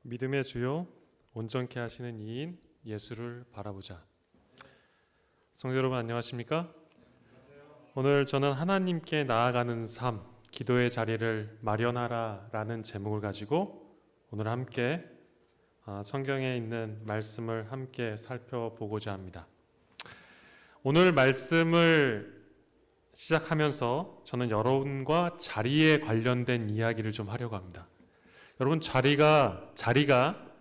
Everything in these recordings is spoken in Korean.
믿음의 주요 온전케 하시는 이인 예수를 바라보자. 성도 여러분 안녕하십니까? 오늘 저는 하나님께 나아가는 삶, 기도의 자리를 마련하라 라는 제목을 가지고 오늘 함께 성경에 있는 말씀을 함께 살펴보고자 합니다. 오늘 말씀을 시작하면서 저는 여러분과 자리에 관련된 이야기를 좀 하려고 합니다. 여러분 자리가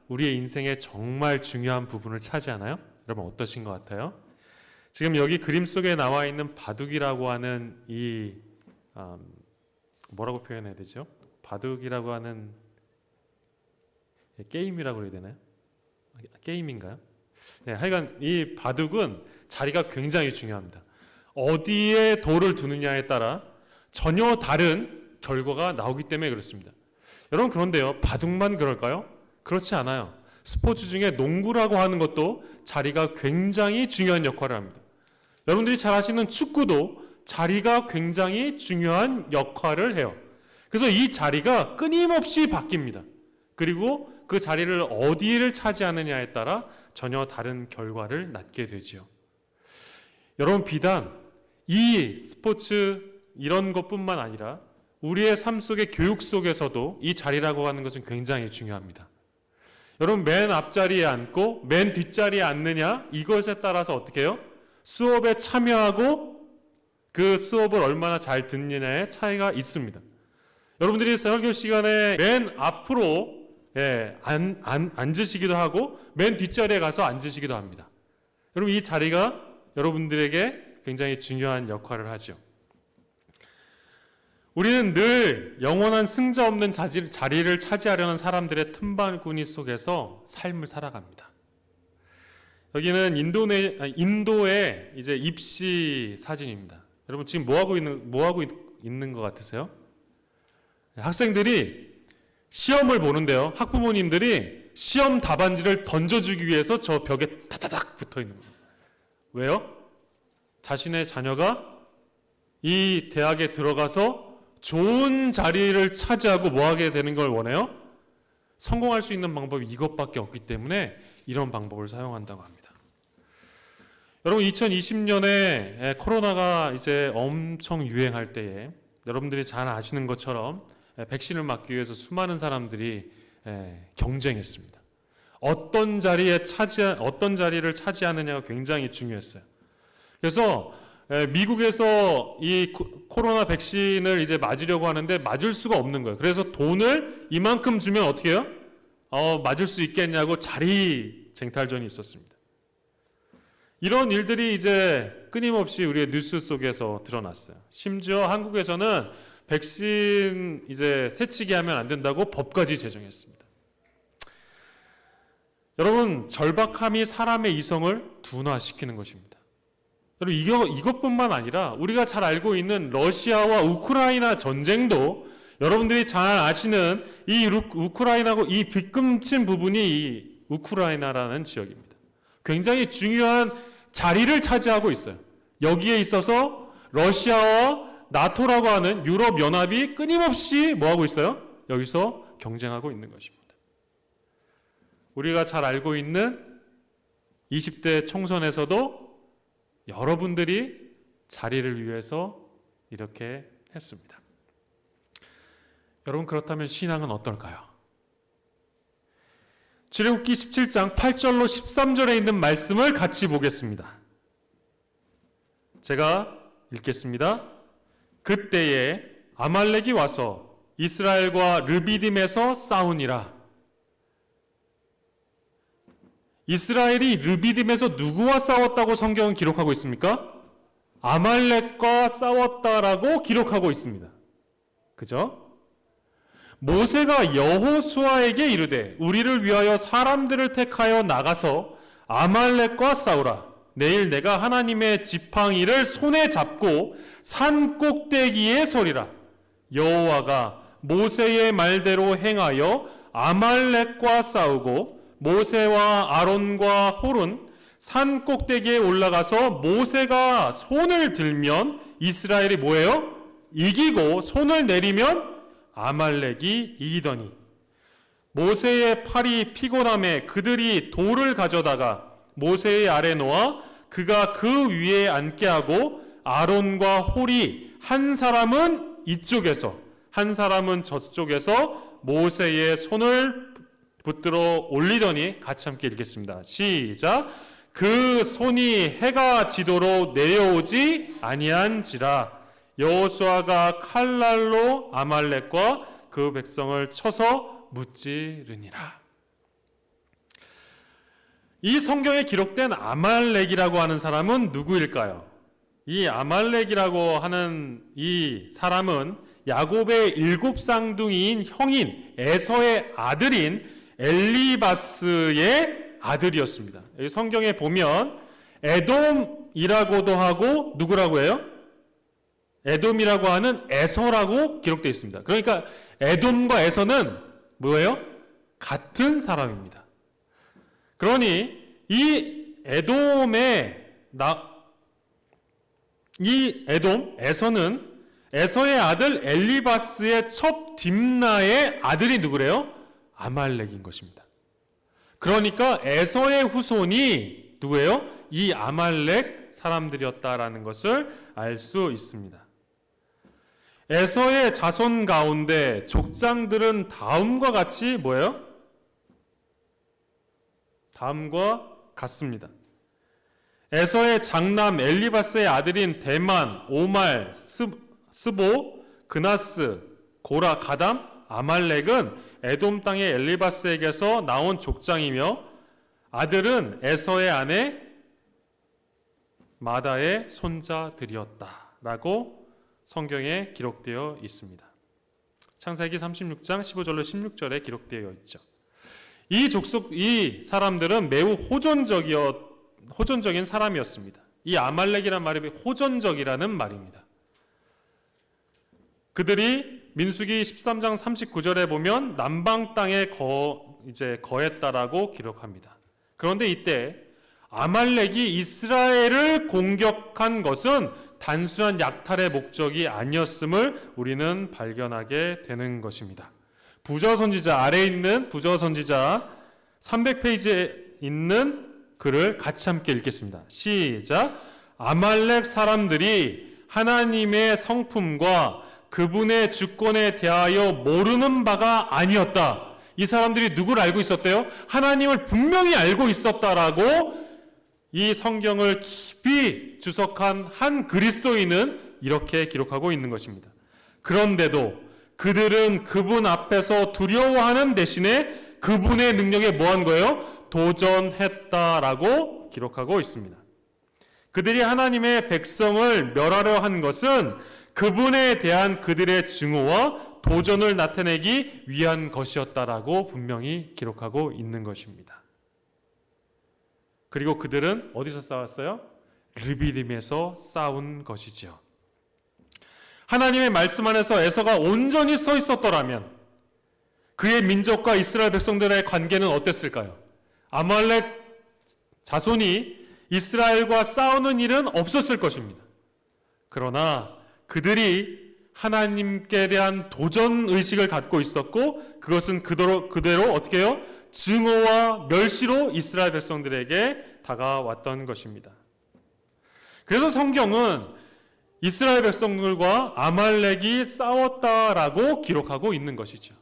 우리의 인생에 정말 중요한 부분을 차지하나요? 여러분 어떠신 것 같아요? 지금 여기 그림 속에 나와 있는 바둑이라고 하는 이 뭐라고 표현해야 되죠? 바둑이라고 하는 게임이라고 해야 되나요? 게임인가요? 네, 하여간 이 바둑은 자리가 굉장히 중요합니다. 어디에 돌을 두느냐에 따라 전혀 다른 결과가 나오기 때문에 그렇습니다. 여러분 그런데요, 바둑만 그럴까요? 그렇지 않아요. 스포츠 중에 농구라고 하는 것도 자리가 굉장히 중요한 역할을 합니다. 여러분들이 잘 아시는 축구도 자리가 굉장히 중요한 역할을 해요. 그래서 이 자리가 끊임없이 바뀝니다. 그리고 그 자리를 어디를 차지하느냐에 따라 전혀 다른 결과를 낳게 되지요. 여러분 비단 이 스포츠 이런 것뿐만 아니라 우리의 삶 속의 교육 속에서도 이 자리라고 하는 것은 굉장히 중요합니다. 여러분 맨 앞자리에 앉고 맨 뒷자리에 앉느냐 이것에 따라서 어떻게 해요? 수업에 참여하고 그 수업을 얼마나 잘 듣느냐의 차이가 있습니다. 여러분들이 설교 시간에 맨 앞으로 앉으시기도 하고 맨 뒷자리에 가서 앉으시기도 합니다. 여러분 이 자리가 여러분들에게 굉장히 중요한 역할을 하죠. 우리는 늘 영원한 승자 없는 자리를 차지하려는 사람들의 틈바구니 속에서 삶을 살아갑니다. 여기는 인도의 이제 입시 사진입니다. 여러분 지금 뭐 하고 있는 것 같으세요? 학생들이 시험을 보는데요. 학부모님들이 시험 답안지를 던져주기 위해서 저 벽에 타다닥 붙어 있는 거예요. 왜요? 자신의 자녀가 이 대학에 들어가서 좋은 자리를 차지하고 뭐 하게 되는 걸 원해요? 성공할 수 있는 방법이 이것밖에 없기 때문에 이런 방법을 사용한다고 합니다. 여러분 2020년에 코로나가 이제 엄청 유행할 때에 여러분들이 잘 아시는 것처럼 백신을 맞기 위해서 수많은 사람들이 경쟁했습니다. 어떤 자리를 차지하느냐가 굉장히 중요했어요. 그래서 미국에서 이 코로나 백신을 이제 맞으려고 하는데 맞을 수가 없는 거예요. 그래서 돈을 이만큼 주면 어떻게 해요? 맞을 수 있겠냐고 자리 쟁탈전이 있었습니다. 이런 일들이 이제 끊임없이 우리의 뉴스 속에서 드러났어요. 심지어 한국에서는 백신 이제 새치기 하면 안 된다고 법까지 제정했습니다. 여러분 절박함이 사람의 이성을 둔화시키는 것입니다. 여러분 이것뿐만 아니라 우리가 잘 알고 있는 러시아와 우크라이나 전쟁도 여러분들이 잘 아시는 이 우크라이나고 이 빗금친 부분이 이 우크라이나라는 지역입니다. 굉장히 중요한 자리를 차지하고 있어요. 여기에 있어서 러시아와 나토라고 하는 유럽 연합이 끊임없이 뭐 하고 있어요? 여기서 경쟁하고 있는 것입니다. 우리가 잘 알고 있는 20대 총선에서도 여러분들이 자리를 위해서 이렇게 했습니다. 여러분 그렇다면 신앙은 어떨까요? 출애굽기 17장 8절로 13절에 있는 말씀을 같이 보겠습니다. 제가 읽겠습니다. 그때에 아말렉이 와서 이스라엘과 르비딤에서 싸우니라. 이스라엘이 르비딤에서 누구와 싸웠다고 성경은 기록하고 있습니까? 아말렉과 싸웠다라고 기록하고 있습니다. 그죠? 모세가 여호수아에게 이르되 우리를 위하여 사람들을 택하여 나가서 아말렉과 싸우라. 내일 내가 하나님의 지팡이를 손에 잡고 산 꼭대기에 서리라. 여호와가 모세의 말대로 행하여 아말렉과 싸우고 모세와 아론과 홀은 산 꼭대기에 올라가서 모세가 손을 들면 이스라엘이 뭐예요? 이기고 손을 내리면 아말렉이 이기더니 모세의 팔이 피곤함에 그들이 돌을 가져다가 모세의 아래 놓아 그가 그 위에 앉게 하고 아론과 홀이 한 사람은 이쪽에서 한 사람은 저쪽에서 모세의 손을 붙들어 올리더니 같이 함께 읽겠습니다. 시작. 그 손이 해가 지도록 내려오지 아니한지라 여호수아가 칼날로 아말렉과 그 백성을 쳐서 무찌르니라. 이 성경에 기록된 아말렉이라고 하는 사람은 누구일까요? 이 아말렉이라고 하는 이 사람은 야곱의 7쌍둥이인 형인 에서의 아들인 엘리바스의 아들이었습니다. 여기 성경에 보면 에돔이라고도 하고 누구라고 해요? 에돔이라고 하는 에서라고 기록되어 있습니다. 그러니까 에돔과 에서는 뭐예요? 같은 사람입니다. 그러니 이 에서는 에서의 아들 엘리바스의 첫 딥나의 아들이 누구래요? 아말렉인 것입니다. 그러니까 에서의 후손이 누구예요? 이 아말렉 사람들이었다라는 것을 알 수 있습니다. 에서의 자손 가운데 족장들은 다음과 같이 뭐예요? 다음과 같습니다. 에서의 장남 엘리바스의 아들인 데만, 오말, 스보, 그나스, 고라, 가담, 아말렉은 에돔 땅의 엘리바스에게서 나온 족장이며 아들은 에서의 아내 마다의 손자들이었다라고 성경에 기록되어 있습니다. 창세기 36장 15절로 16절에 기록되어 있죠. 이 사람들은 매우 호전적인 사람이었습니다. 이 아말렉이란 말이 호전적이라는 말입니다. 그들이 민수기 13장 39절에 보면 남방 땅에 거했다라고 기록합니다. 그런데 이때 아말렉이 이스라엘을 공격한 것은 단순한 약탈의 목적이 아니었음을 우리는 발견하게 되는 것입니다. 부저선지자 아래에 있는 부저선지자 300페이지에 있는 글을 같이 함께 읽겠습니다. 시작. 아말렉 사람들이 하나님의 성품과 그분의 주권에 대하여 모르는 바가 아니었다. 이 사람들이 누구를 알고 있었대요? 하나님을 분명히 알고 있었다라고 이 성경을 깊이 주석한 한 그리스도인은 이렇게 기록하고 있는 것입니다. 그런데도 그들은 그분 앞에서 두려워하는 대신에 그분의 능력에 뭐한 거예요? 도전했다라고 기록하고 있습니다. 그들이 하나님의 백성을 멸하려 한 것은 그분에 대한 그들의 증오와 도전을 나타내기 위한 것이었다라고 분명히 기록하고 있는 것입니다. 그리고 그들은 어디서 싸웠어요? 르비딤에서 싸운 것이지요. 하나님의 말씀 안에서 에서가 온전히 서 있었더라면 그의 민족과 이스라엘 백성들의 관계는 어땠을까요? 아말렉 자손이 이스라엘과 싸우는 일은 없었을 것입니다. 그러나 그들이 하나님께 대한 도전 의식을 갖고 있었고 그것은 그대로 어떻게 해요? 증오와 멸시로 이스라엘 백성들에게 다가왔던 것입니다. 그래서 성경은 이스라엘 백성들과 아말렉이 싸웠다라고 기록하고 있는 것이죠.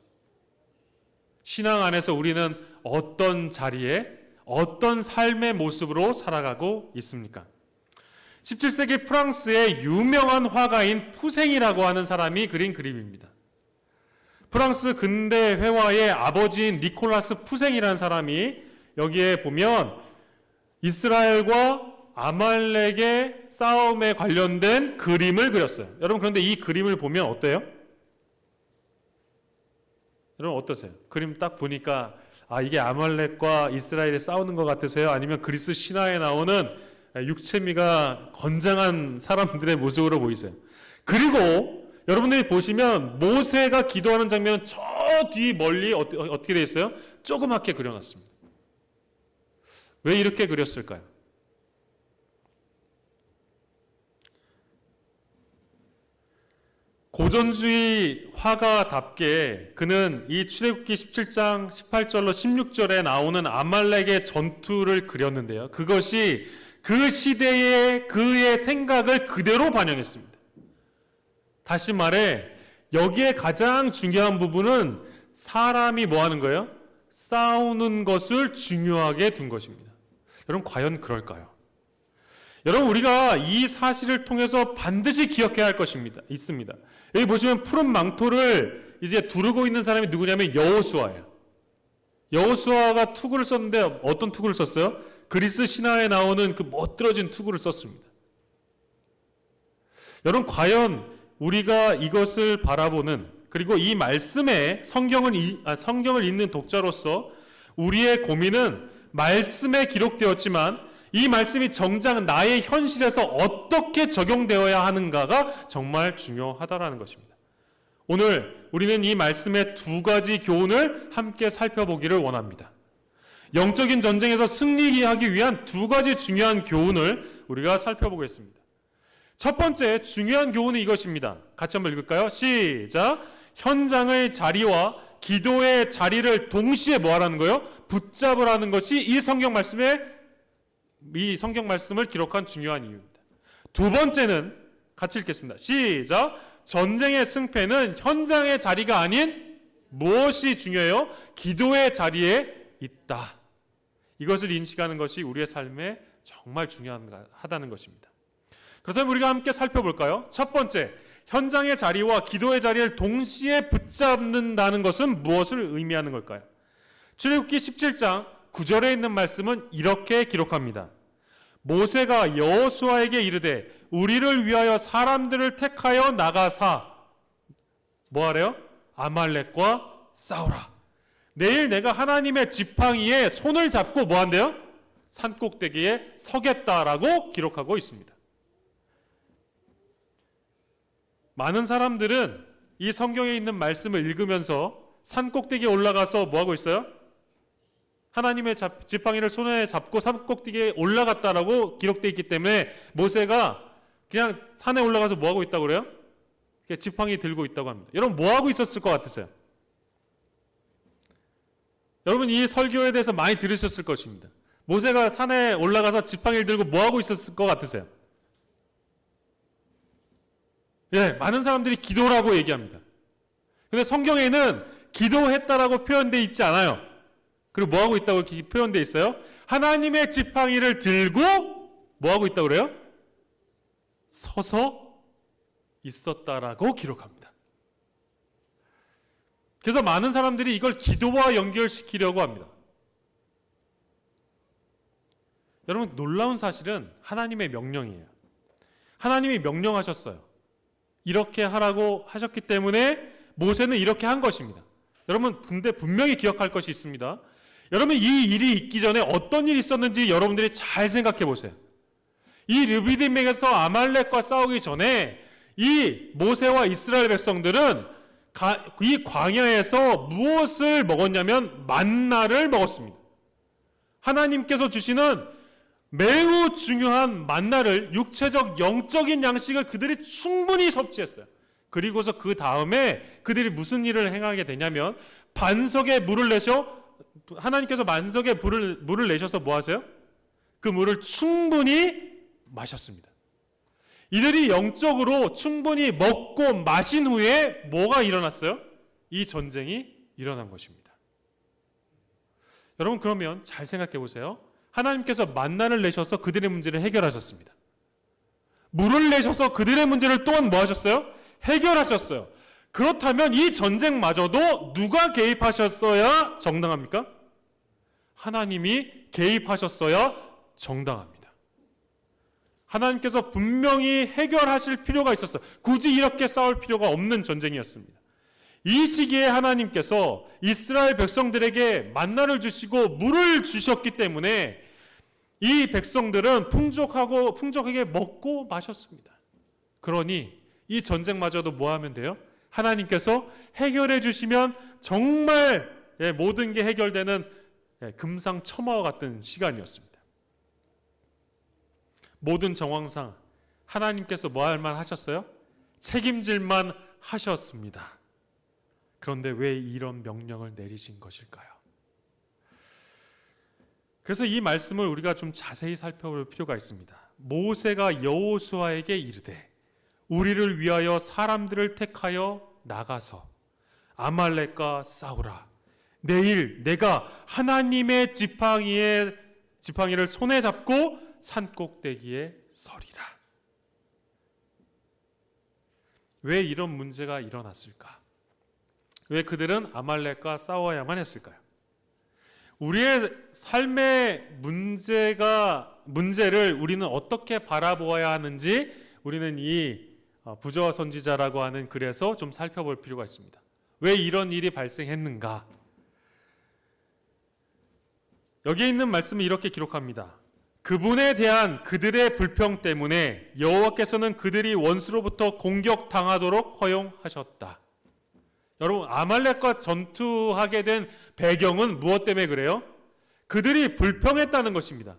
신앙 안에서 우리는 어떤 자리에 어떤 삶의 모습으로 살아가고 있습니까? 17세기 프랑스의 유명한 화가인 푸생이라고 하는 사람이 그린 그림입니다. 프랑스 근대 회화의 아버지인 니콜라스 푸생이라는 사람이 여기에 보면 이스라엘과 아말렉의 싸움에 관련된 그림을 그렸어요. 여러분 그런데 이 그림을 보면 어때요? 여러분 어떠세요? 그림 딱 보니까 이게 아말렉과 이스라엘이 싸우는 것 같으세요? 아니면 그리스 신화에 나오는 육체미가 건장한 사람들의 모습으로 보이세요? 그리고 여러분들이 보시면 모세가 기도하는 장면은 저 뒤 멀리 어떻게 되어 있어요? 조그맣게 그려놨습니다. 왜 이렇게 그렸을까요? 고전주의 화가답게 그는 이 출애굽기 17장 18절로 16절에 나오는 아말렉의 전투를 그렸는데요. 그것이 그 시대의 그의 생각을 그대로 반영했습니다. 다시 말해 여기에 가장 중요한 부분은 사람이 뭐 하는 거예요? 싸우는 것을 중요하게 둔 것입니다. 여러분 과연 그럴까요? 여러분 우리가 이 사실을 통해서 반드시 기억해야 할 것입니다. 있습니다. 여기 보시면 푸른 망토를 이제 두르고 있는 사람이 누구냐면 여호수아예요. 여호수아가 투구를 썼는데 어떤 투구를 썼어요? 그리스 신화에 나오는 그 멋들어진 투구를 썼습니다. 여러분 과연 우리가 이것을 바라보는 그리고 이 말씀에 성경을 읽는 독자로서 우리의 고민은 말씀에 기록되었지만 이 말씀이 정작 나의 현실에서 어떻게 적용되어야 하는가가 정말 중요하다라는 것입니다. 오늘 우리는 이 말씀의 두 가지 교훈을 함께 살펴보기를 원합니다. 영적인 전쟁에서 승리하기 위한 두 가지 중요한 교훈을 우리가 살펴보겠습니다. 첫 번째 중요한 교훈은 이것입니다. 같이 한번 읽을까요? 시작! 현장의 자리와 기도의 자리를 동시에 뭐 하라는 거예요? 붙잡으라는 것이 이 성경 말씀을 기록한 중요한 이유입니다. 두 번째는 같이 읽겠습니다. 시작! 전쟁의 승패는 현장의 자리가 아닌 무엇이 중요해요? 기도의 자리에 있다. 이것을 인식하는 것이 우리의 삶에 정말 중요하다는 것입니다. 그렇다면 우리가 함께 살펴볼까요? 첫 번째, 현장의 자리와 기도의 자리를 동시에 붙잡는다는 것은 무엇을 의미하는 걸까요? 출애굽기 17장 9절에 있는 말씀은 이렇게 기록합니다. 모세가 여호수아에게 이르되 우리를 위하여 사람들을 택하여 나가사 뭐 하래요? 아말렉과 싸우라. 내일 내가 하나님의 지팡이에 손을 잡고 뭐 한대요? 산꼭대기에 서겠다라고 기록하고 있습니다. 많은 사람들은 이 성경에 있는 말씀을 읽으면서 산꼭대기에 올라가서 뭐 하고 있어요? 하나님의 지팡이를 손에 잡고 산꼭대기에 올라갔다라고 기록되어 있기 때문에 모세가 그냥 산에 올라가서 뭐 하고 있다고 그래요? 지팡이 들고 있다고 합니다. 여러분 뭐 하고 있었을 것 같으세요? 여러분 이 설교에 대해서 많이 들으셨을 것입니다. 모세가 산에 올라가서 지팡이를 들고 뭐 하고 있었을 것 같으세요? 예, 많은 사람들이 기도라고 얘기합니다. 근데 성경에는 기도했다라고 표현되어 있지 않아요. 그리고 뭐 하고 있다고 표현되어 있어요? 하나님의 지팡이를 들고 뭐 하고 있다고 그래요? 서서 있었다라고 기록합니다. 그래서 많은 사람들이 이걸 기도와 연결시키려고 합니다. 여러분 놀라운 사실은 하나님의 명령이에요. 하나님이 명령하셨어요. 이렇게 하라고 하셨기 때문에 모세는 이렇게 한 것입니다. 여러분 근데 분명히 기억할 것이 있습니다. 여러분 이 일이 있기 전에 어떤 일이 있었는지 여러분들이 잘 생각해 보세요. 이 르비딤에서 아말렉과 싸우기 전에 이 모세와 이스라엘 백성들은 이 광야에서 무엇을 먹었냐면 만나를 먹었습니다. 하나님께서 주시는 매우 중요한 만나를 육체적 영적인 양식을 그들이 충분히 섭취했어요. 그리고서 그 다음에 그들이 무슨 일을 행하게 되냐면 반석에 물을 내셔 하나님께서 반석에 물을 내셔서 뭐 하세요? 그 물을 충분히 마셨습니다. 이들이 영적으로 충분히 먹고 마신 후에 뭐가 일어났어요? 이 전쟁이 일어난 것입니다. 여러분 그러면 잘 생각해 보세요. 하나님께서 만나를 내셔서 그들의 문제를 해결하셨습니다. 물을 내셔서 그들의 문제를 또한 뭐 하셨어요? 해결하셨어요. 그렇다면 이 전쟁마저도 누가 개입하셨어야 정당합니까? 하나님이 개입하셨어야 정당합니다. 하나님께서 분명히 해결하실 필요가 있었어요. 굳이 이렇게 싸울 필요가 없는 전쟁이었습니다. 이 시기에 하나님께서 이스라엘 백성들에게 만나를 주시고 물을 주셨기 때문에 이 백성들은 풍족하게 먹고 마셨습니다. 그러니 이 전쟁마저도 뭐 하면 돼요? 하나님께서 해결해 주시면 정말 모든 게 해결되는 금상첨화와 같은 시간이었습니다. 모든 정황상 하나님께서 뭐 할 만 하셨어요? 책임질만 하셨습니다. 그런데 왜 이런 명령을 내리신 것일까요? 그래서 이 말씀을 우리가 좀 자세히 살펴볼 필요가 있습니다. 모세가 여호수아에게 이르되 우리를 위하여 사람들을 택하여 나가서 아말렉과 싸우라. 내일 내가 하나님의 지팡이를 손에 잡고 산꼭대기에 서리라. 왜 이런 문제가 일어났을까? 왜 그들은 아말렉과 싸워야만 했을까요? 우리의 삶의 문제를 우리는 어떻게 바라보아야 하는지 우리는 이 부조와 선지자라고 하는 글에서 좀 살펴볼 필요가 있습니다. 왜 이런 일이 발생했는가? 여기에 있는 말씀은 이렇게 기록합니다. 그분에 대한 그들의 불평 때문에 여호와께서는 그들이 원수로부터 공격당하도록 허용하셨다. 여러분, 아말렉과 전투하게 된 배경은 무엇 때문에 그래요? 그들이 불평했다는 것입니다.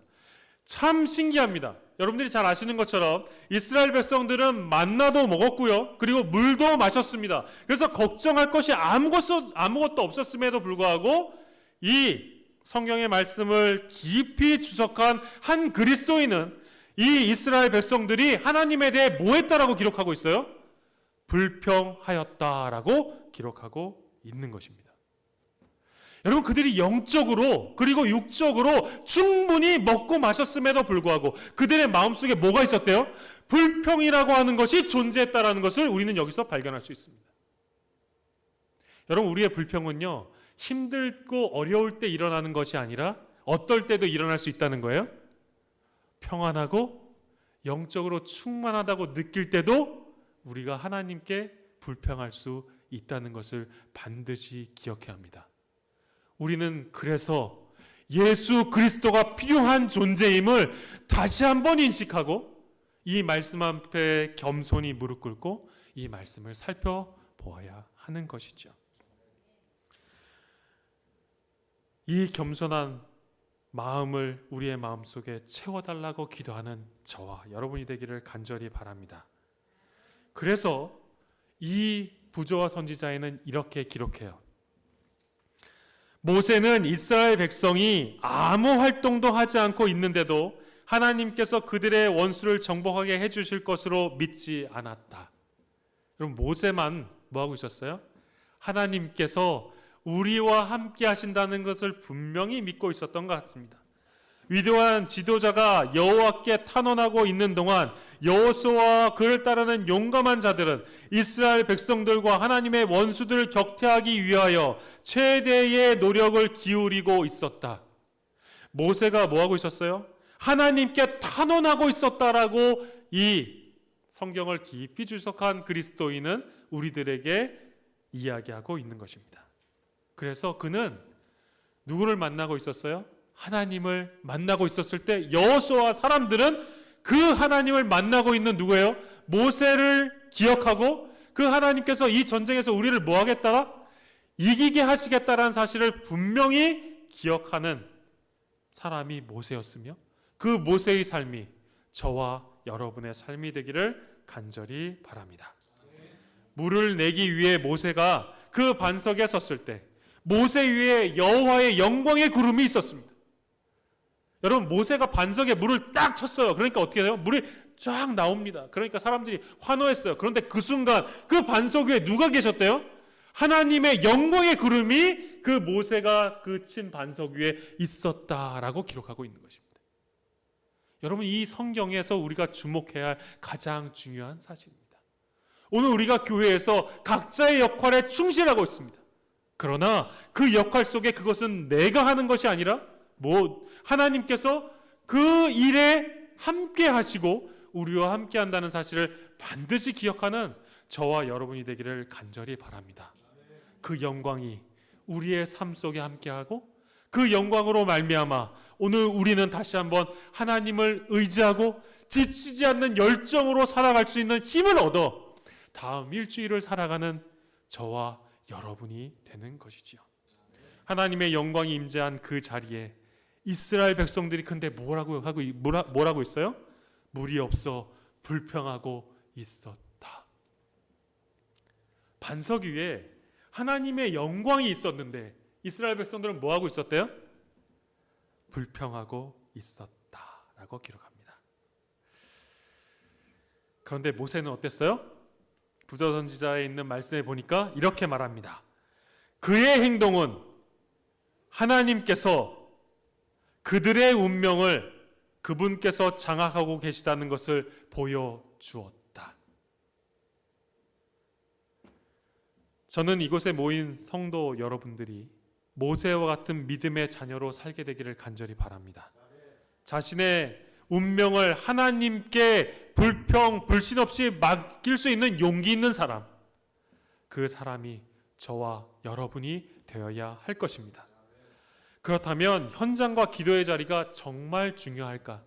참 신기합니다. 여러분들이 잘 아시는 것처럼 이스라엘 백성들은 만나도 먹었고요, 그리고 물도 마셨습니다. 그래서 걱정할 것이 아무것도 없었음에도 불구하고 이 성경의 말씀을 깊이 주석한 한 그리스도인은 이 이스라엘 백성들이 하나님에 대해 뭐 했다라고 기록하고 있어요? 불평하였다라고 기록하고 있는 것입니다. 여러분, 그들이 영적으로 그리고 육적으로 충분히 먹고 마셨음에도 불구하고 그들의 마음속에 뭐가 있었대요? 불평이라고 하는 것이 존재했다라는 것을 우리는 여기서 발견할 수 있습니다. 여러분, 우리의 불평은요, 힘들고 어려울 때 일어나는 것이 아니라 어떨 때도 일어날 수 있다는 거예요. 평안하고 영적으로 충만하다고 느낄 때도 우리가 하나님께 불평할 수 있다는 것을 반드시 기억해야 합니다. 우리는 그래서 예수 그리스도가 필요한 존재임을 다시 한번 인식하고 이 말씀 앞에 겸손히 무릎 꿇고 이 말씀을 살펴보아야 하는 것이죠. 이 겸손한 마음을 우리의 마음속에 채워달라고 기도하는 저와 여러분이 되기를 간절히 바랍니다. 그래서 이 부조와 선지자에는 이렇게 기록해요. 모세는 이스라엘 백성이 아무 활동도 하지 않고 있는데도 하나님께서 그들의 원수를 정복하게 해주실 것으로 믿지 않았다. 여러분, 모세만 뭐하고 있었어요? 하나님께서 우리와 함께 하신다는 것을 분명히 믿고 있었던 것 같습니다. 위대한 지도자가 여호와께 탄원하고 있는 동안 여호수아와 그를 따르는 용감한 자들은 이스라엘 백성들과 하나님의 원수들을 격퇴하기 위하여 최대의 노력을 기울이고 있었다. 모세가 뭐하고 있었어요? 하나님께 탄원하고 있었다라고 이 성경을 깊이 주석한 그리스도인은 우리들에게 이야기하고 있는 것입니다. 그래서 그는 누구를 만나고 있었어요? 하나님을 만나고 있었을 때 여호수아와 사람들은 그 하나님을 만나고 있는 누구예요? 모세를 기억하고 그 하나님께서 이 전쟁에서 우리를 뭐 하겠다? 이기게 하시겠다라는 사실을 분명히 기억하는 사람이 모세였으며 그 모세의 삶이 저와 여러분의 삶이 되기를 간절히 바랍니다. 물을 내기 위해 모세가 그 반석에 섰을 때 모세 위에 여호와의 영광의 구름이 있었습니다. 여러분, 모세가 반석에 물을 딱 쳤어요. 그러니까 어떻게 돼요? 물이 쫙 나옵니다. 그러니까 사람들이 환호했어요. 그런데 그 순간 그 반석 위에 누가 계셨대요? 하나님의 영광의 구름이 그 모세가 그 친 반석 위에 있었다라고 기록하고 있는 것입니다. 여러분, 이 성경에서 우리가 주목해야 할 가장 중요한 사실입니다. 오늘 우리가 교회에서 각자의 역할에 충실하고 있습니다. 그러나 그 역할 속에 그것은 내가 하는 것이 아니라 하나님께서 그 일에 함께 하시고 우리와 함께 한다는 사실을 반드시 기억하는 저와 여러분이 되기를 간절히 바랍니다. 그 영광이 우리의 삶 속에 함께하고 그 영광으로 말미암아 오늘 우리는 다시 한번 하나님을 의지하고 지치지 않는 열정으로 살아갈 수 있는 힘을 얻어 다음 일주일을 살아가는 저와 여러분이 되는 것이지요. 하나님의 영광이 임재한 그 자리에 이스라엘 백성들이 근데 뭐라고 있어요? 물이 없어 불평하고 있었다. 반석 위에 하나님의 영광이 있었는데 이스라엘 백성들은 뭐 하고 있었대요? 불평하고 있었다라고 기록합니다. 그런데 모세는 어땠어요? 부조 선지자에 있는 말씀에 보니까 이렇게 말합니다. 그의 행동은 하나님께서 그들의 운명을 그분께서 장악하고 계시다는 것을 보여주었다. 저는 이곳에 모인 성도 여러분들이 모세와 같은 믿음의 자녀로 살게 되기를 간절히 바랍니다. 자신의 운명을 하나님께 불신 없이 맡길 수 있는 용기 있는 사람, 그 사람이 저와 여러분이 되어야 할 것입니다. 그렇다면 현장과 기도의 자리가 정말 중요할까?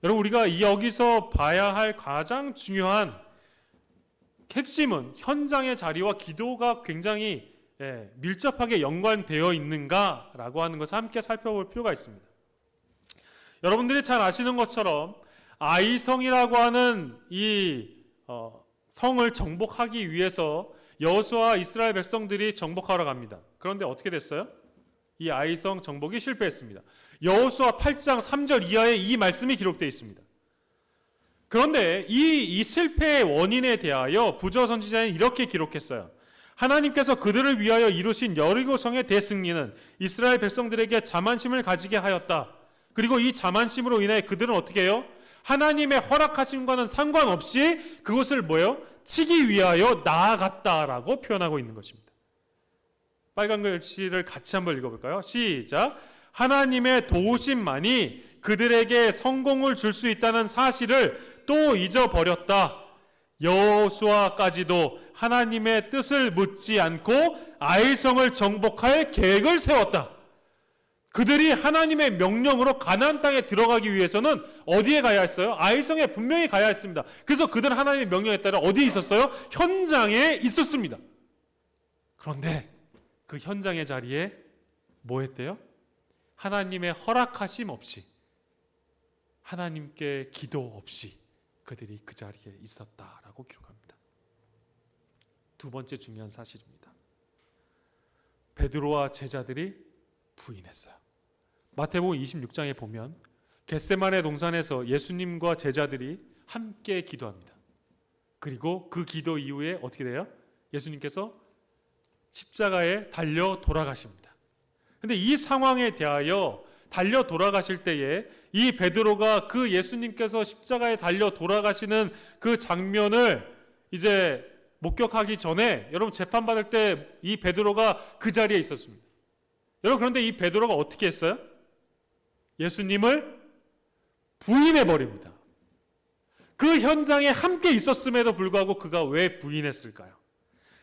여러분, 우리가 여기서 봐야 할 가장 중요한 핵심은 현장의 자리와 기도가 굉장히 밀접하게 연관되어 있는가라고 하는 것을 함께 살펴볼 필요가 있습니다. 여러분들이 잘 아시는 것처럼 아이성이라고 하는 이 성을 정복하기 위해서 여호수아와 이스라엘 백성들이 정복하러 갑니다. 그런데 어떻게 됐어요? 이 아이성 정복이 실패했습니다. 여호수아 8장 3절 이하에 이 말씀이 기록되어 있습니다. 그런데 이 실패의 원인에 대하여 부조 선지자는 이렇게 기록했어요. 하나님께서 그들을 위하여 이루신 여리고성의 대승리는 이스라엘 백성들에게 자만심을 가지게 하였다. 그리고 이 자만심으로 인해 그들은 어떻게 해요? 하나님의 허락하심과는 상관없이 그것을 뭐예요? 치기 위하여 나아갔다라고 표현하고 있는 것입니다. 빨간 글씨를 같이 한번 읽어볼까요? 시작. 하나님의 도우심만이 그들에게 성공을 줄 수 있다는 사실을 또 잊어버렸다. 여호수아까지도 하나님의 뜻을 묻지 않고 아이성을 정복할 계획을 세웠다. 그들이 하나님의 명령으로 가나안 땅에 들어가기 위해서는 어디에 가야 했어요? 아이성에 분명히 가야 했습니다. 그래서 그들은 하나님의 명령에 따라 어디에 있었어요? 현장에 있었습니다. 그런데 그 현장의 자리에 뭐 했대요? 하나님의 허락하심 없이, 하나님께 기도 없이 그들이 그 자리에 있었다라고 기록합니다. 두 번째 중요한 사실입니다. 베드로와 제자들이 부인했어요. 마태복음 26장에 보면 겟세마네 동산에서 예수님과 제자들이 함께 기도합니다. 그리고 그 기도 이후에 어떻게 돼요? 예수님께서 십자가에 달려 돌아가십니다. 그런데 이 상황에 대하여 달려 돌아가실 때에 이 베드로가 그 예수님께서 십자가에 달려 돌아가시는 그 장면을 이제 목격하기 전에 여러분 재판받을 때 이 베드로가 그 자리에 있었습니다. 여러분, 그런데 이 베드로가 어떻게 했어요? 예수님을 부인해 버립니다. 그 현장에 함께 있었음에도 불구하고 그가 왜 부인했을까요?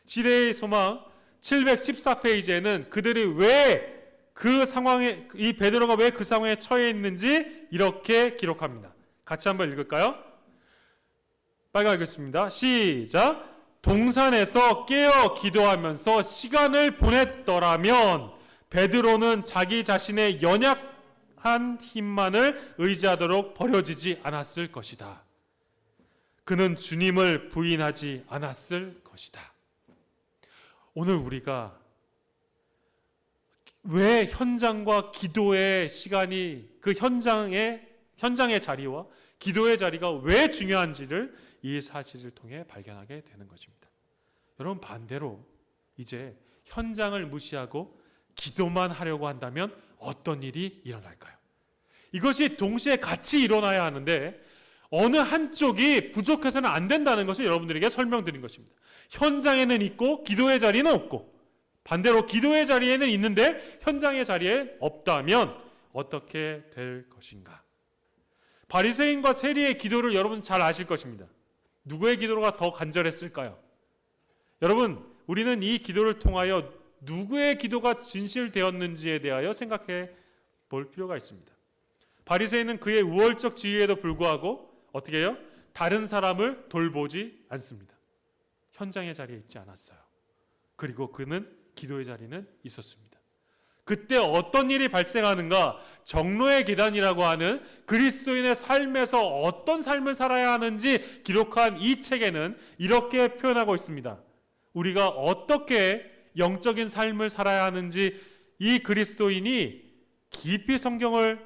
시대의 소망 714페이지에는 그들이 왜 그 상황에, 이 베드로가 왜 그 상황에 처해 있는지 이렇게 기록합니다. 같이 한번 읽을까요? 빨리 읽겠습니다. 시작. 동산에서 깨어 기도하면서 시간을 보냈더라면 베드로는 자기 자신의 연약한 힘만을 의지하도록 버려지지 않았을 것이다. 그는 주님을 부인하지 않았을 것이다. 오늘 우리가 왜 현장과 기도의 시간이, 그 현장의 자리와 기도의 자리가 왜 중요한지를 이 사실을 통해 발견하게 되는 것입니다. 여러분, 반대로 이제 현장을 무시하고 기도만 하려고 한다면 어떤 일이 일어날까요? 이것이 동시에 같이 일어나야 하는데 어느 한쪽이 부족해서는 안 된다는 것을 여러분들에게 설명드린 것입니다. 현장에는 있고 기도의 자리는 없고, 반대로 기도의 자리에는 있는데 현장의 자리에 없다면 어떻게 될 것인가? 바리새인과 세리의 기도를 여러분 잘 아실 것입니다. 누구의 기도가 더 간절했을까요? 여러분, 우리는 이 기도를 통하여 누구의 기도가 진실되었는지에 대하여 생각해 볼 필요가 있습니다. 바리새인은 그의 우월적 지위에도 불구하고 어떻게 해요? 다른 사람을 돌보지 않습니다. 현장의 자리에 있지 않았어요. 그리고 그는 기도의 자리는 있었습니다. 그때 어떤 일이 발생하는가? 정로의 계단이라고 하는 그리스도인의 삶에서 어떤 삶을 살아야 하는지 기록한 이 책에는 이렇게 표현하고 있습니다. 우리가 어떻게 영적인 삶을 살아야 하는지 이 그리스도인이 깊이 성경을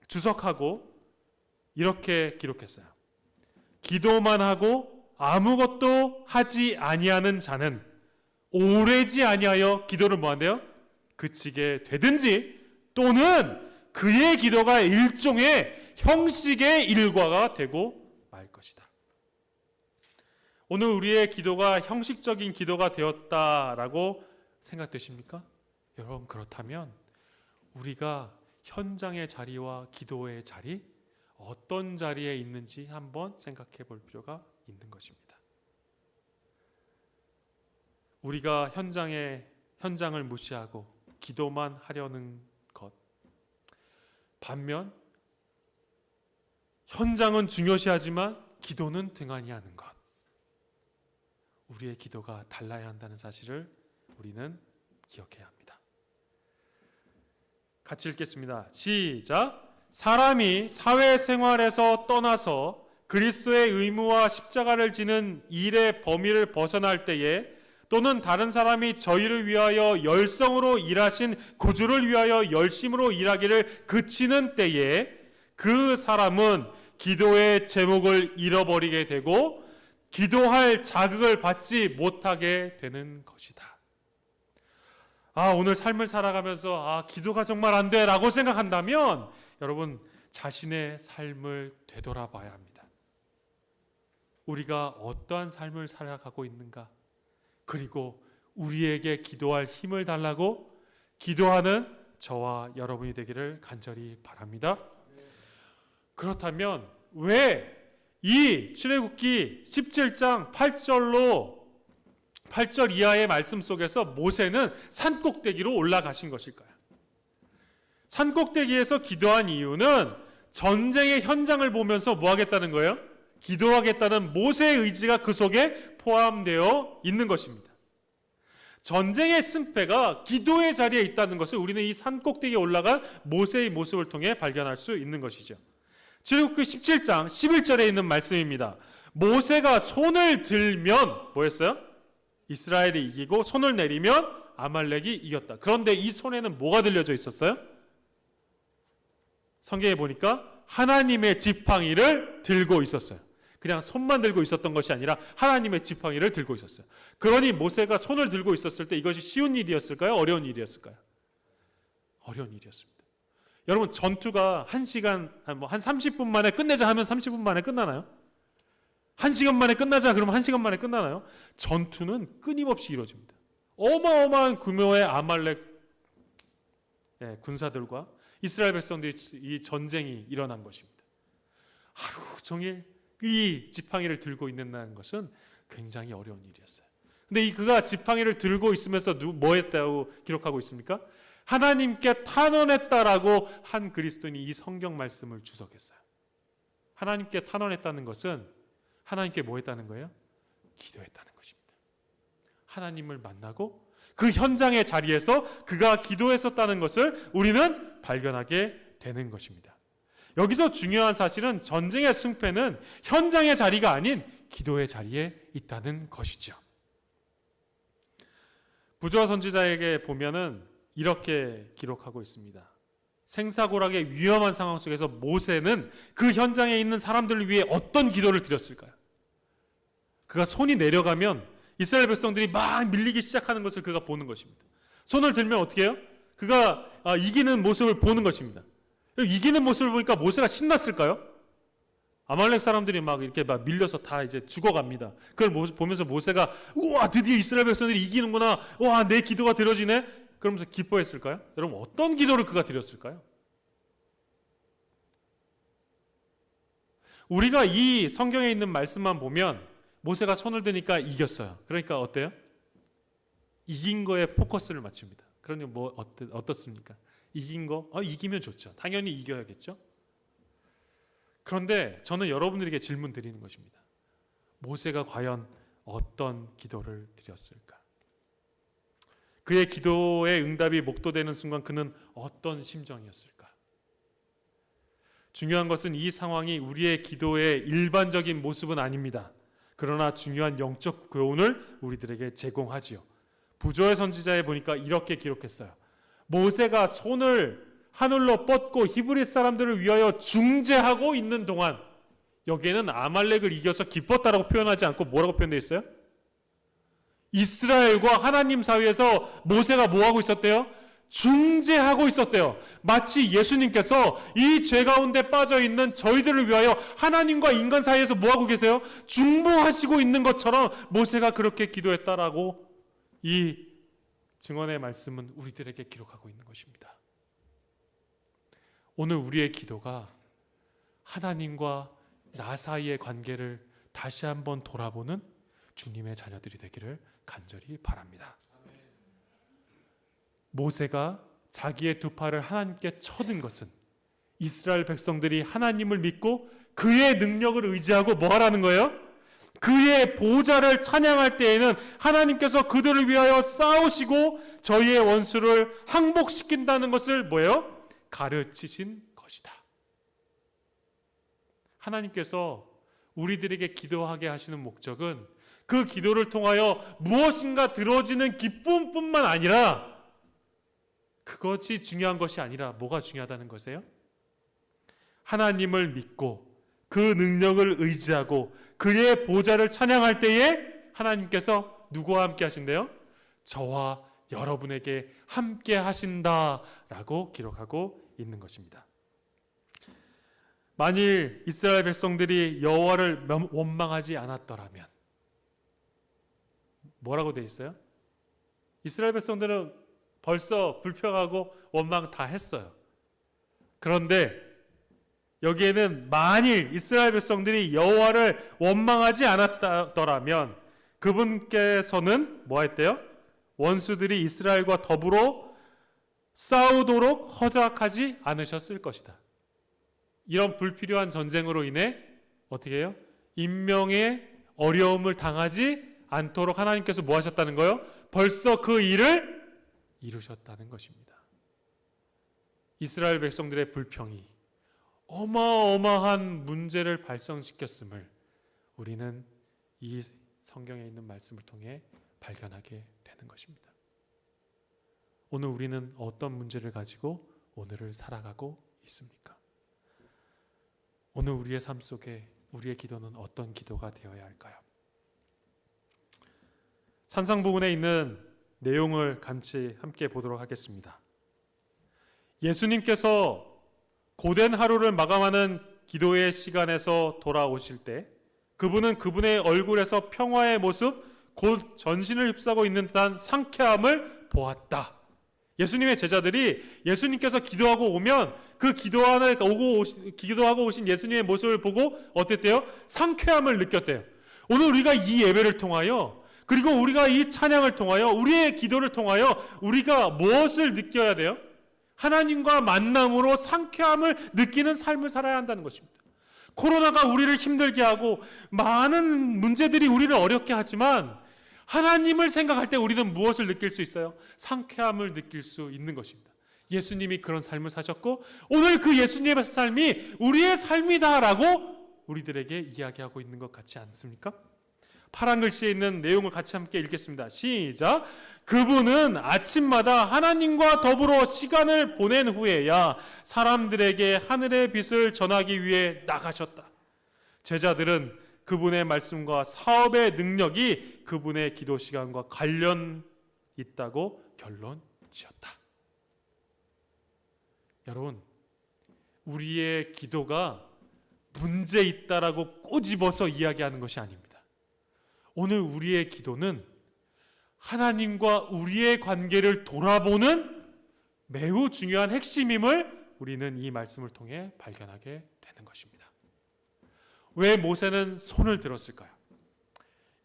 주석하고 이렇게 기록했어요. 기도만 하고 아무것도 하지 아니하는 자는 오래지 아니하여 기도를 뭐한대요? 그치게 되든지 또는 그의 기도가 일종의 형식의 일과가 되고 말 것이다. 오늘 우리의 기도가 형식적인 기도가 되었다라고 생각되십니까? 여러분, 그렇다면 우리가 현장의 자리와 기도의 자리, 어떤 자리에 있는지 한번 생각해 볼 필요가 있는 것입니다. 우리가 현장을 무시하고 기도만 하려는 것, 반면 현장은 중요시하지만 기도는 등한히 하는 것, 우리의 기도가 달라야 한다는 사실을 우리는 기억해야 합니다. 같이 읽겠습니다. 시작. 사람이 사회생활에서 떠나서 그리스도의 의무와 십자가를 지는 일의 범위를 벗어날 때에, 또는 다른 사람이 저희를 위하여 열성으로 일하신 구주를 위하여 열심으로 일하기를 그치는 때에 그 사람은 기도의 제목을 잃어버리게 되고 기도할 자극을 받지 못하게 되는 것이다. 오늘 삶을 살아가면서 기도가 정말 안 돼 라고 생각한다면 여러분, 자신의 삶을 되돌아봐야 합니다. 우리가 어떠한 삶을 살아가고 있는가, 그리고 우리에게 기도할 힘을 달라고 기도하는 저와 여러분이 되기를 간절히 바랍니다. 그렇다면 왜 이 출애굽기 17장 8절 이하의 말씀 속에서 모세는 산꼭대기로 올라가신 것일까요? 산꼭대기에서 기도한 이유는 전쟁의 현장을 보면서 뭐 하겠다는 거예요? 기도하겠다는 모세의 의지가 그 속에 포함되어 있는 것입니다. 전쟁의 승패가 기도의 자리에 있다는 것을 우리는 이 산꼭대기에 올라간 모세의 모습을 통해 발견할 수 있는 것이죠. 출애굽기 17장 11절에 있는 말씀입니다. 모세가 손을 들면 뭐였어요? 이스라엘이 이기고 손을 내리면 아말렉이 이겼다. 그런데 이 손에는 뭐가 들려져 있었어요? 성경에 보니까 하나님의 지팡이를 들고 있었어요. 그냥 손만 들고 있었던 것이 아니라 하나님의 지팡이를 들고 있었어요. 그러니 모세가 손을 들고 있었을 때 이것이 쉬운 일이었을까요? 어려운 일이었을까요? 어려운 일이었습니다. 여러분, 전투가 1시간, 한 30분 만에 끝내자 하면 30분 만에 끝나나요? 1시간 만에 끝나자 그러면 1시간 만에 끝나나요? 전투는 끊임없이 이루어집니다. 어마어마한 규모의 아말렉 군사들과 이스라엘 백성들이 이 전쟁이 일어난 것입니다. 하루 종일 이 지팡이를 들고 있는다는 것은 굉장히 어려운 일이었어요. 근데 그가 지팡이를 들고 있으면서 뭐 했다고 기록하고 있습니까? 하나님께 탄원했다라고 한 그리스도인이 이 성경 말씀을 주석했어요. 하나님께 탄원했다는 것은 하나님께 뭐 했다는 거예요? 기도했다는 것입니다. 하나님을 만나고 그 현장의 자리에서 그가 기도했었다는 것을 우리는 발견하게 되는 것입니다. 여기서 중요한 사실은 전쟁의 승패는 현장의 자리가 아닌 기도의 자리에 있다는 것이죠. 부조와 선지자에게 보면은 이렇게 기록하고 있습니다. 생사고락의 위험한 상황 속에서 모세는 그 현장에 있는 사람들을 위해 어떤 기도를 드렸을까요? 그가 손이 내려가면 이스라엘 백성들이 막 밀리기 시작하는 것을 그가 보는 것입니다. 손을 들면 어떻게 해요? 그가 이기는 모습을 보는 것입니다. 이기는 모습을 보니까 모세가 신났을까요? 아말렉 사람들이 막 이렇게 막 밀려서 다 이제 죽어갑니다. 그걸 보면서 모세가 우와, 드디어 이스라엘 백성들이 이기는구나, 와, 내 기도가 들어지네, 그러면서 기뻐했을까요? 여러분, 어떤 기도를 그가 드렸을까요? 우리가 이 성경에 있는 말씀만 보면 모세가 손을 드니까 이겼어요. 그러니까 어때요? 이긴 거에 포커스를 맞춥니다. 그러니 뭐 어떻습니까? 이긴 거? 이기면 좋죠. 당연히 이겨야겠죠. 그런데 저는 여러분들에게 질문 드리는 것입니다. 모세가 과연 어떤 기도를 드렸을까? 그의 기도의 응답이 목도되는 순간 그는 어떤 심정이었을까? 중요한 것은 이 상황이 우리의 기도의 일반적인 모습은 아닙니다. 그러나 중요한 영적 교훈을 우리들에게 제공하지요. 부조의 선지자에 보니까 이렇게 기록했어요. 모세가 손을 하늘로 뻗고 히브리 사람들을 위하여 중재하고 있는 동안, 여기에는 아말렉을 이겨서 기뻤다라고 표현하지 않고 뭐라고 표현되어 있어요? 이스라엘과 하나님 사이에서 모세가 뭐하고 있었대요? 중재하고 있었대요. 마치 예수님께서 이 죄 가운데 빠져있는 저희들을 위하여 하나님과 인간 사이에서 뭐하고 계세요? 중보하시고 있는 것처럼 모세가 그렇게 기도했다라고 이 증언의 말씀은 우리들에게 기록하고 있는 것입니다. 오늘 우리의 기도가 하나님과 나 사이의 관계를 다시 한번 돌아보는 주님의 자녀들이 되기를 간절히 바랍니다. 모세가 자기의 두 팔을 하나님께 쳐든 것은 이스라엘 백성들이 하나님을 믿고 그의 능력을 의지하고 뭐 하라는 거예요? 그의 보좌를 찬양할 때에는 하나님께서 그들을 위하여 싸우시고 저희의 원수를 항복시킨다는 것을 뭐예요? 가르치신 것이다. 하나님께서 우리들에게 기도하게 하시는 목적은 그 기도를 통하여 무엇인가 들어지는 기쁨뿐만 아니라, 그것이 중요한 것이 아니라 뭐가 중요하다는 것이에요? 하나님을 믿고 그 능력을 의지하고 그의 보좌를 찬양할 때에 하나님께서 누구와 함께 하신대요? 저와 여러분에게 함께 하신다라고 기록하고 있는 것입니다. 만일 이스라엘 백성들이 여호와를 원망하지 않았더라면 뭐라고 되어 있어요? 이스라엘 백성들은 벌써 불평하고 원망 다 했어요. 그런데 여기에는 만일 이스라엘 백성들이 여호와를 원망하지 않았더라면 그분께서는 뭐 했대요? 원수들이 이스라엘과 더불어 싸우도록 허락하지 않으셨을 것이다. 이런 불필요한 전쟁으로 인해 어떻게 해요? 인명의 어려움을 당하지 않도록 하나님께서 뭐 하셨다는 거예요? 벌써 그 일을 이루셨다는 것입니다. 이스라엘 백성들의 불평이 어마어마한 문제를 발생시켰음을 우리는 이 성경에 있는 말씀을 통해 발견하게 되는 것입니다. 오늘 우리는 어떤 문제를 가지고 오늘을 살아가고 있습니까? 오늘 우리의 삶 속에 우리의 기도는 어떤 기도가 되어야 할까요? 산상부근에 있는 내용을 같이 함께 보도록 하겠습니다. 예수님께서 고된 하루를 마감하는 기도의 시간에서 돌아오실 때 그분은 그분의 얼굴에서 평화의 모습, 곧 전신을 휩싸고 있는 듯한 상쾌함을 보았다. 예수님의 제자들이 예수님께서 기도하고 오면 그 기도하고 오신 예수님의 모습을 보고 어땠대요? 상쾌함을 느꼈대요. 오늘 우리가 이 예배를 통하여, 그리고 우리가 이 찬양을 통하여, 우리의 기도를 통하여 우리가 무엇을 느껴야 돼요? 하나님과 만남으로 상쾌함을 느끼는 삶을 살아야 한다는 것입니다. 코로나가 우리를 힘들게 하고 많은 문제들이 우리를 어렵게 하지만 하나님을 생각할 때 우리는 무엇을 느낄 수 있어요? 상쾌함을 느낄 수 있는 것입니다. 예수님이 그런 삶을 사셨고 오늘 그 예수님의 삶이 우리의 삶이다라고 우리들에게 이야기하고 있는 것 같지 않습니까? 파란 글씨에 있는 내용을 같이 함께 읽겠습니다. 시작. 그분은 아침마다 하나님과 더불어 시간을 보낸 후에야 사람들에게 하늘의 빛을 전하기 위해 나가셨다. 제자들은 그분의 말씀과 사업의 능력이 그분의 기도 시간과 관련 있다고 결론 지었다. 여러분, 우리의 기도가 문제 있다라고 꼬집어서 이야기하는 것이 아닙니다. 오늘 우리의 기도는 하나님과 우리의 관계를 돌아보는 매우 중요한 핵심임을 우리는 이 말씀을 통해 발견하게 되는 것입니다. 왜 모세는 손을 들었을까요?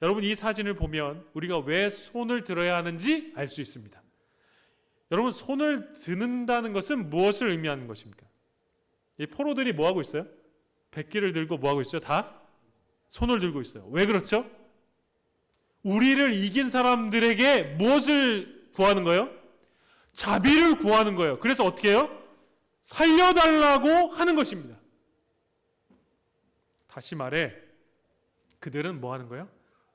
여러분, 이 사진을 보면 우리가 왜 손을 들어야 하는지 알 수 있습니다. 여러분, 손을 드는다는 것은 무엇을 의미하는 것입니까? 이 포로들이 뭐 하고 있어요? 백기를 들고 뭐 하고 있어요? 다 손을 들고 있어요. 왜 그렇죠? 우리를 이긴 사람들에게 무엇을 구하는 거예요? 자비를 구하는 거예요. 그래서 어떻게 해요? 살려달라고 하는 것입니다. 다시 말해, 그들은 뭐 하는 거예요?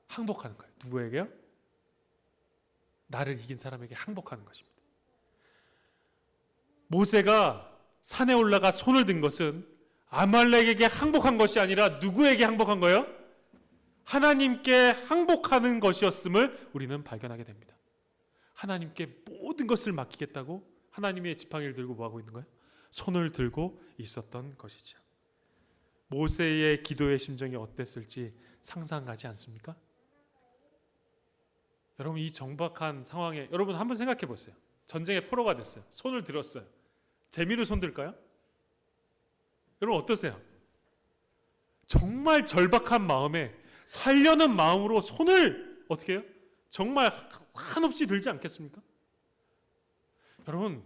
항복하는 거예요. 누구에게요? 나를 이긴 사람에게 항복하는 것입니다. 모세가 산에 올라가 손을 든 것은 아말렉에게 항복한 것이 아니라 누구에게 항복한 거예요? 하나님께 항복하는 것이었음을 우리는 발견하게 됩니다. 하나님께 모든 것을 맡기겠다고 하나님의 지팡이를 들고 뭐하고 있는 거예요? 손을 들고 있었던 것이죠. 모세의 기도의 심정이 어땠을지 상상하지 않습니까? 여러분, 이 정박한 상황에 여러분 한번 생각해 보세요. 전쟁의 포로가 됐어요. 손을 들었어요. 재미로 손 들까요? 여러분 어떠세요? 정말 절박한 마음에 살려는 마음으로 손을 어떻게 해요? 정말 한없이 들지 않겠습니까? 여러분,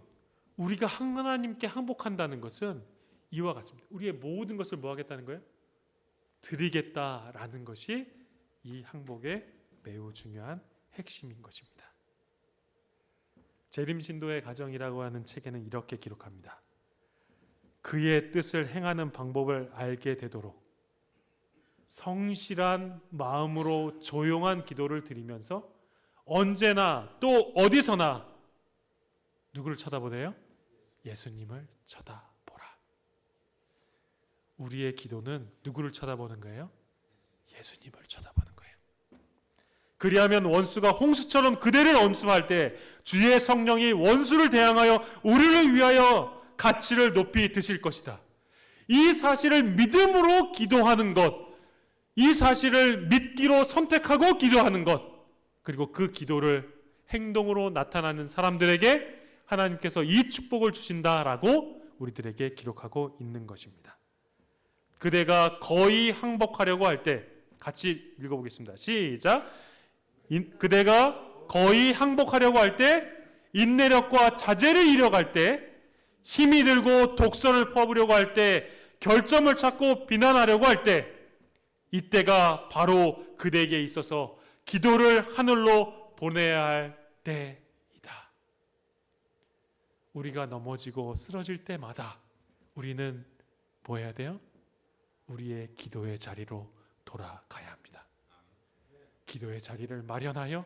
우리가 하나님께 항복한다는 것은 이와 같습니다. 우리의 모든 것을 뭐 하겠다는 거예요? 드리겠다라는 것이 이 항복의 매우 중요한 핵심인 것입니다. 재림신도의 가정이라고 하는 책에는 이렇게 기록합니다. 그의 뜻을 행하는 방법을 알게 되도록 성실한 마음으로 조용한 기도를 드리면서 언제나 또 어디서나 누구를 쳐다보래요? 예수님을 쳐다보라. 우리의 기도는 누구를 쳐다보는 거예요? 예수님을 쳐다보는 거예요. 그리하면 원수가 홍수처럼 그대를 엄습할 때 주의 성령이 원수를 대항하여 우리를 위하여 가치를 높이 드실 것이다. 이 사실을 믿음으로 기도하는 것, 이 사실을 믿기로 선택하고 기도하는 것, 그리고 그 기도를 행동으로 나타나는 사람들에게 하나님께서 이 축복을 주신다라고 우리들에게 기록하고 있는 것입니다. 그대가 거의 항복하려고 할 때, 같이 읽어보겠습니다. 시작. 그대가 거의 항복하려고 할 때, 인내력과 자제를 이뤄갈 때, 힘이 들고 독선을 퍼부려고 할 때, 결점을 찾고 비난하려고 할 때, 이때가 바로 그대에게 있어서 기도를 하늘로 보내야 할 때이다. 우리가 넘어지고 쓰러질 때마다 우리는 뭐 해야 돼요? 우리의 기도의 자리로 돌아가야 합니다. 기도의 자리를 마련하여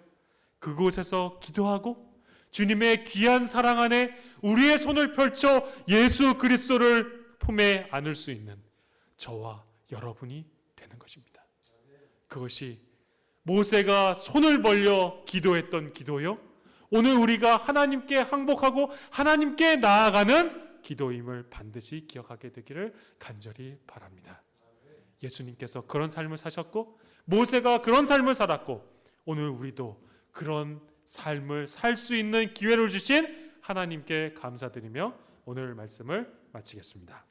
그곳에서 기도하고 주님의 귀한 사랑 안에 우리의 손을 펼쳐 예수 그리스도를 품에 안을 수 있는 저와 여러분이 되는 것입니다. 그것이 모세가 손을 벌려 기도했던 기도요, 오늘 우리가 하나님께 항복하고 하나님께 나아가는 기도임을 반드시 기억하게 되기를 간절히 바랍니다. 예수님께서 그런 삶을 사셨고 모세가 그런 삶을 살았고 오늘 우리도 그런 삶을 살 수 있는 기회를 주신 하나님께 감사드리며 오늘 말씀을 마치겠습니다.